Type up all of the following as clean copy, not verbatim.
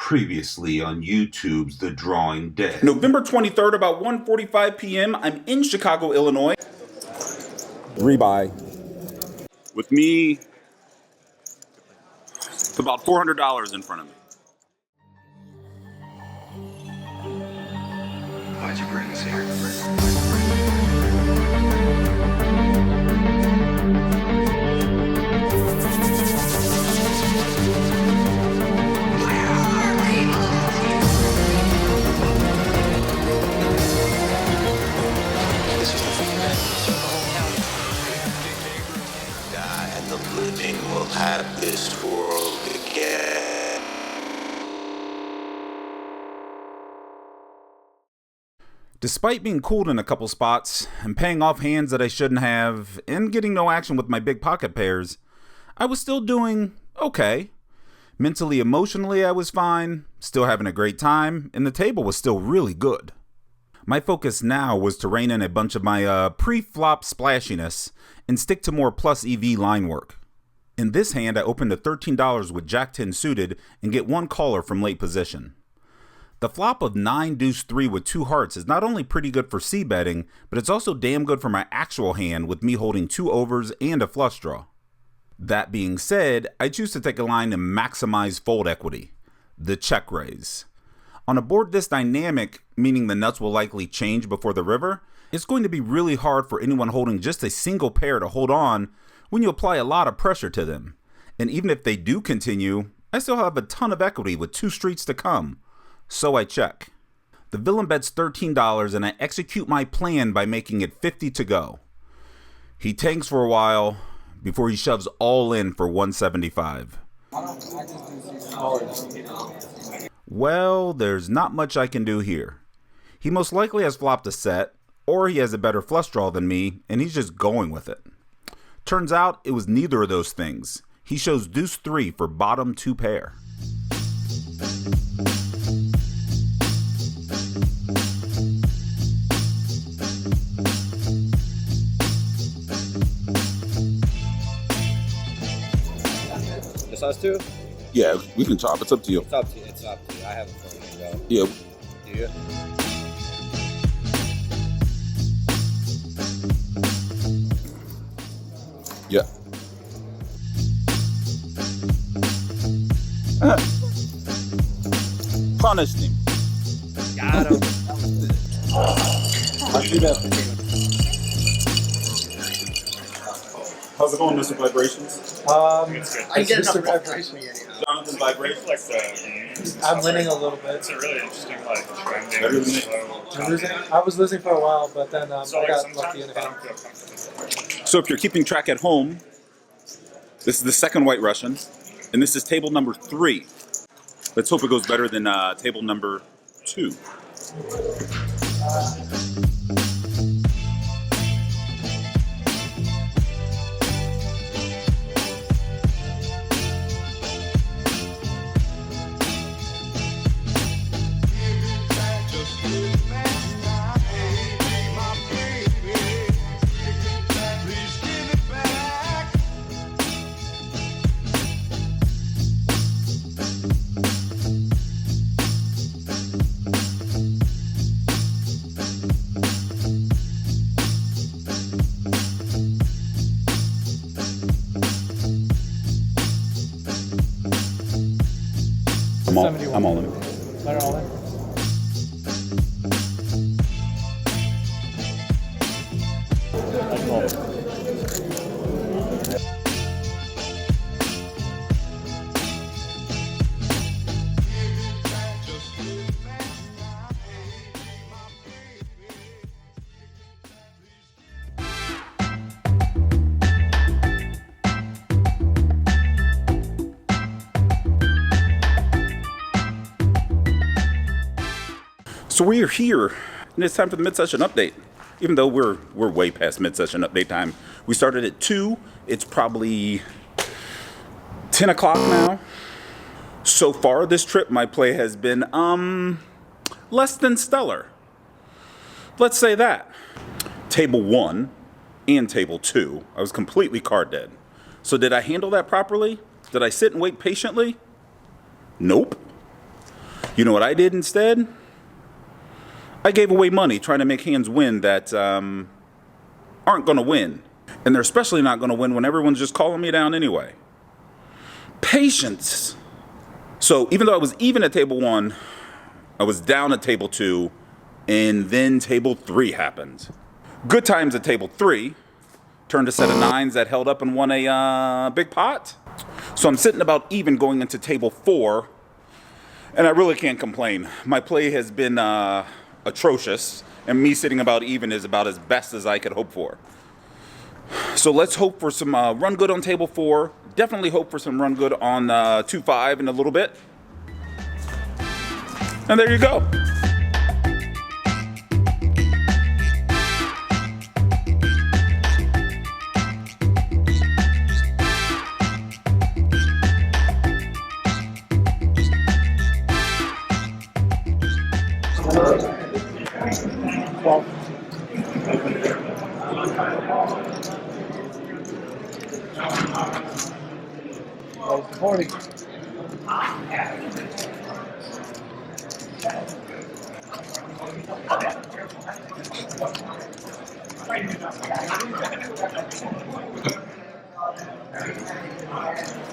Previously on YouTube's The Drawing Dead. November 23rd, about 1:45 p.m. I'm in Chicago, Illinois. Rebuy. With me, it's about $400 in front of me. Why'd you bring us here? The living will have this world again. Despite being cooled in a couple spots, and paying off hands that I shouldn't have, and getting no action with my big pocket pairs, I was still doing okay. Mentally, emotionally, I was fine, still having a great time, and the table was still really good. My focus now was to rein in a bunch of my pre-flop splashiness and stick to more plus EV line work. In this hand, I opened to $13 with Jack 10 suited and get one caller from late position. The flop of 9 deuce 3 with 2 hearts is not only pretty good for c-betting, but it's also damn good for my actual hand with me holding 2 overs and a flush draw. That being said, I choose to take a line to maximize fold equity, the check raise. On a board this dynamic, meaning the nuts will likely change before the river, it's going to be really hard for anyone holding just a single pair to hold on when you apply a lot of pressure to them. And even if they do continue, I still have a ton of equity with 2 streets to come, so I check. The villain bets $13 and I execute my plan by making it 50 to go. He tanks for a while before he shoves all in for 175. Well, there's not much I can do here. He most likely has flopped a set, or he has a better flush draw than me, and he's just going with it. Turns out it was neither of those things. He shows deuce 3 for bottom 2 pair. Just us two? Yeah, we can chop. It's up to you. It's up to you. It's up to you. I have a phone to go. Yeah. Do you? Yeah. Punished him. Got him. I'll do that. How's it going, Mr. Vibrations? I get some vibration again. Jonathan Vibrations? I'm winning a little bit. It's a really interesting trend. I was losing for a while, but then I got lucky in the hand. So if you're keeping track at home, this is the second White Russian, and this is table number 3. Let's hope it goes better than table number 2. I'm all in. They're all in. So we are here, and it's time for the mid-session update. Even though we're way past mid-session update time. We started at 2. It's probably 10 o'clock now. So far this trip, my play has been less than stellar. Let's say that. Table 1 and table 2, I was completely card dead. So did I handle that properly? Did I sit and wait patiently? Nope. You know what I did instead? I gave away money trying to make hands win that aren't going to win. And they're especially not going to win when everyone's just calling me down anyway. Patience. So even though I was even at table 1, I was down at table 2, and then table 3 happened. Good times at table 3. Turned a set of 9s that held up and won a big pot. So I'm sitting about even going into table 4, and I really can't complain. My play has been atrocious, and me sitting about even is about as best as I could hope for. So let's hope for some run good on table 4. Definitely hope for some run good on 2-5 in a little bit. And there you go. Morning.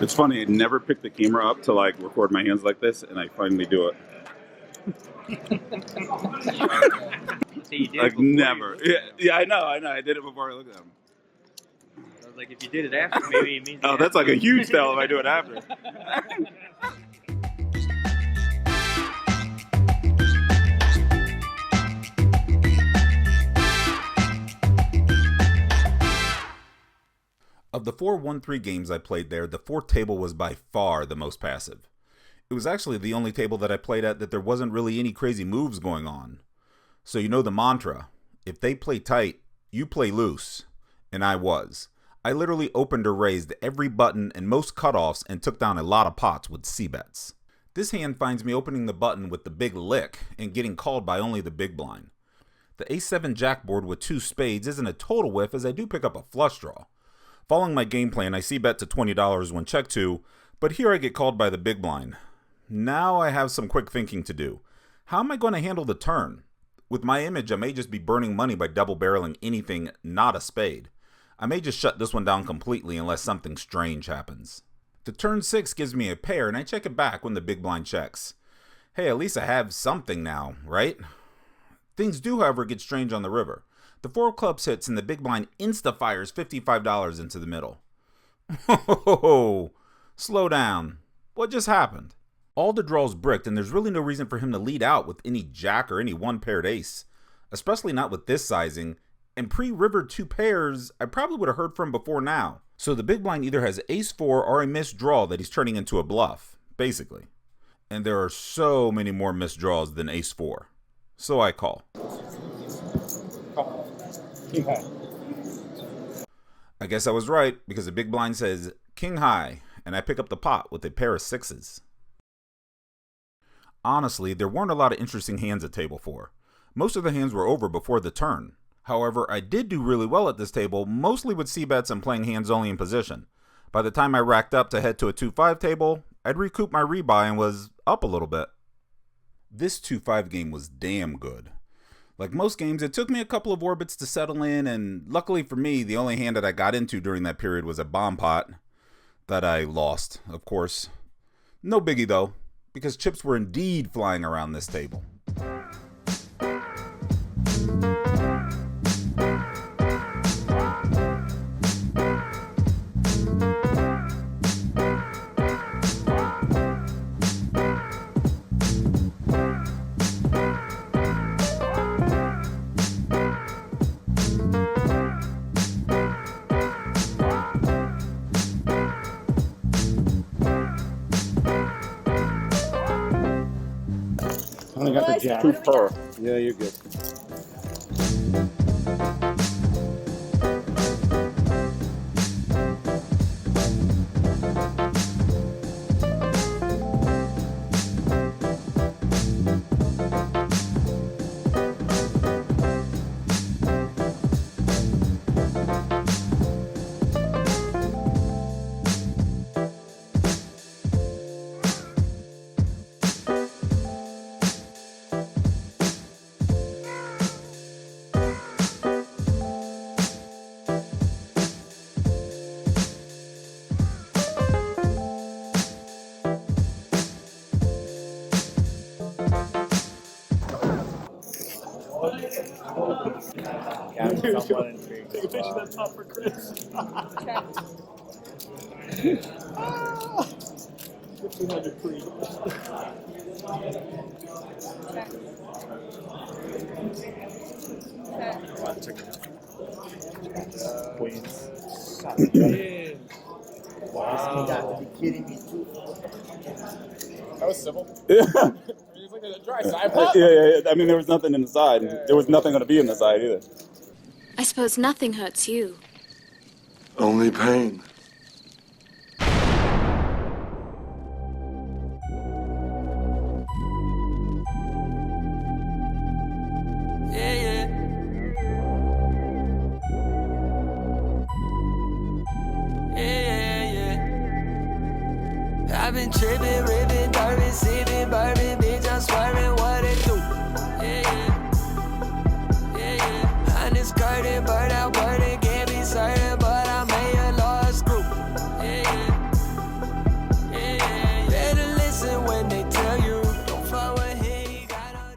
It's funny, I never pick the camera up to like record my hands like this, and I finally do it. So you did Like before never. Yeah, I know. I did it before I looked at them. I was like, if you did it after, maybe it means. Oh, that's like a huge tell if I do it after. Of the 4-1-3 games I played there, the 4th table was by far the most passive. It was actually the only table that I played at that there wasn't really any crazy moves going on. So you know the mantra, if they play tight, you play loose. And I was. I literally opened or raised every button and most cutoffs and took down a lot of pots with C-bets. This hand finds me opening the button with the big lick and getting called by only the big blind. The A7 jack board with 2 spades isn't a total whiff as I do pick up a flush draw. Following my game plan, I C-bet to $20 when check 2, but here I get called by the big blind. Now I have some quick thinking to do. How am I going to handle the turn? With my image, I may just be burning money by double barreling anything not a spade. I may just shut this one down completely unless something strange happens. The turn 6 gives me a pair and I check it back when the big blind checks. Hey, at least I have something now, right? Things do, however, get strange on the river. The 4 of clubs hits and the big blind insta-fires $55 into the middle. Whoa, slow down. What just happened? All the draws bricked and there's really no reason for him to lead out with any jack or any one-paired ace. Especially not with this sizing. And pre-river 2 pairs, I probably would have heard from before now. So the big blind either has ace-4 or a missed draw that he's turning into a bluff, basically. And there are so many more missed draws than ace-4. So I call. I guess I was right, because the big blind says king high, and I pick up the pot with a pair of 6s. Honestly, there weren't a lot of interesting hands at table 4. Most of the hands were over before the turn. However, I did do really well at this table, mostly with C-bets and playing hands only in position. By the time I racked up to head to a 2-5 table, I'd recouped my rebuy and was up a little bit. This 2-5 game was damn good. Like most games, it took me a couple of orbits to settle in, and luckily for me, the only hand that I got into during that period was a bomb pot that I lost, of course. No biggie though, because chips were indeed flying around this table. I got the jack. Yeah, you're good. somewhat intrigued. Take a picture of that top for Chris. 1500 free. Queens. Wow. You got to be kidding me too. That was civil. Yeah. It's like a dry side pot. Yeah. I mean, there was nothing in the side. There was nothing going to be in the side either. I suppose nothing hurts you. Only pain. I've been tripping, ripping, dirt, sipping, bourbon, bitch, I'm swerving, what it do? Yeah. I'm just skirting, bird out, burden, can't be certain, but I made a large screw. Yeah. Better listen when they tell you, don't fuck with him, he got all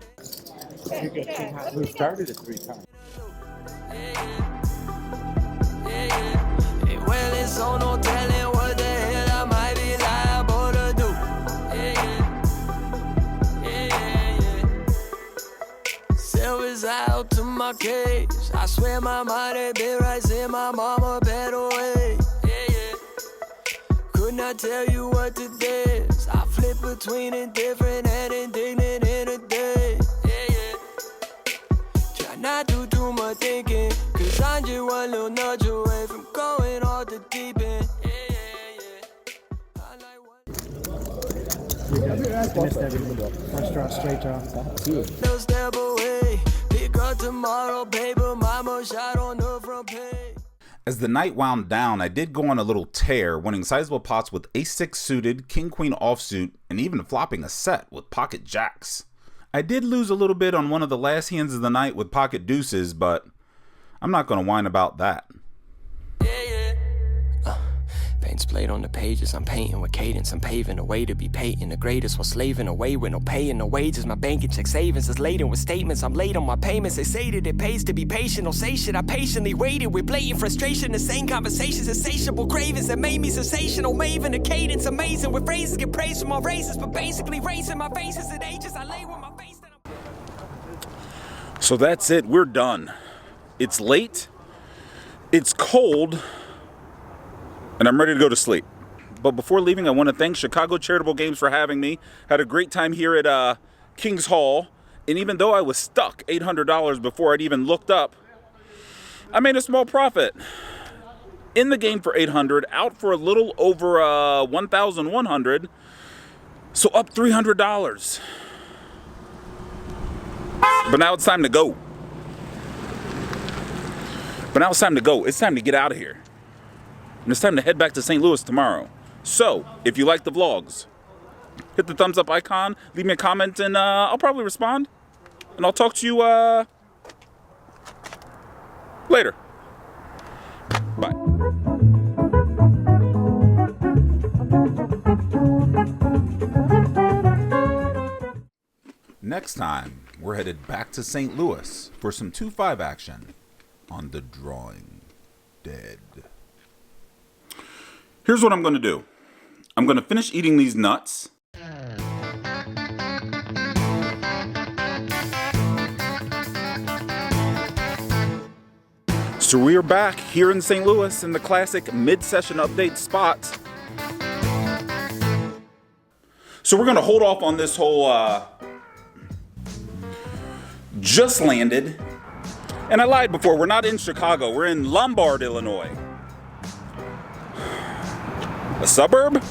that. We started it 3 times. Yeah. Well, it's on no telling what the hell I might be liable to do. Yeah. Silver's out to my cage. I swear my mind had been right since my mama passed away. Yeah. Could not tell you what to do. I flip between indifferent and indignant in a day. Yeah. Try not to do too much thinking, cause I'm just one little nudge away from going off the deep end. Yeah. I like First draw, straight draw. no step away. Pick up tomorrow, paper, mama shot on the front page. As the night wound down, I did go on a little tear, winning sizable pots with ace-6 suited, king-queen offsuit, and even flopping a set with pocket jacks. I did lose a little bit on one of the last hands of the night with pocket deuces, but I'm not going to whine about that. Paint splayed on the pages, I'm painting with cadence, I'm paving a way to be painting the greatest while slaving away with no pay and no wages. My banking check savings is laden with statements, I'm late on my payments. They say that it pays to be patient, don't say shit, I patiently waited with blatant frustration. The same conversations, insatiable cravings that made me sensational. Maven a cadence, amazing with phrases, get praised for my races, but basically raising my faces at ages I lay with my face that I'm... So that's it, we're done. It's late, it's cold, and I'm ready to go to sleep. But before leaving, I want to thank Chicago Charitable Games for having me. Had a great time here at King's Hall. And even though I was stuck $800 before I'd even looked up, I made a small profit. In the game for $800, out for a little over $1,100. So up $300. But now it's time to go. It's time to get out of here. And it's time to head back to St. Louis tomorrow. So, if you like the vlogs, hit the thumbs up icon, leave me a comment, and I'll probably respond. And I'll talk to you later. Bye. Next time, we're headed back to St. Louis for some 2-5 action on the Drawing Dead. Here's what I'm going to do. I'm going to finish eating these nuts. So we are back here in St. Louis in the classic mid-session update spot. So we're going to hold off on this whole just landed. And I lied before, we're not in Chicago, we're in Lombard, Illinois. A suburb?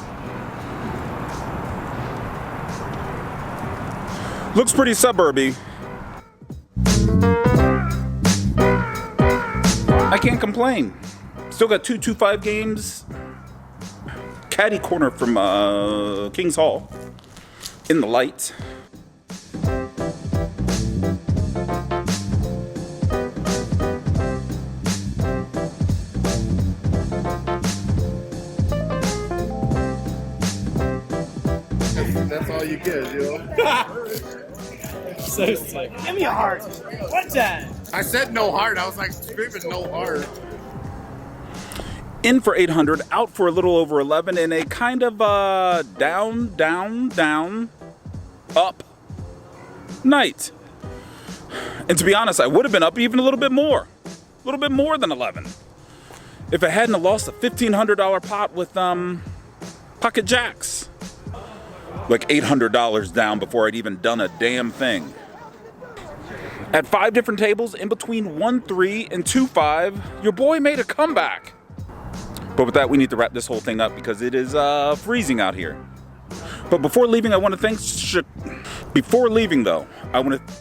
Looks pretty suburby. I can't complain. Still got 2 2-5 games. Caddy corner from King's Hall. In the light. That's all you get, yo. So sick. Give me a heart. One time. I said no heart. I was like screaming no heart. In for 800, out for a little over 11 in a kind of down, down, down, up night. And to be honest, I would have been up even a little bit more than 11. If I hadn't lost a $1,500 pot with pocket jacks. Like $800 down before I'd even done a damn thing. At 5 different tables in between 1-3 and 2-5, your boy made a comeback. But with that, we need to wrap this whole thing up because it is freezing out here. But before leaving, I want to thank... Before leaving, though, I want to...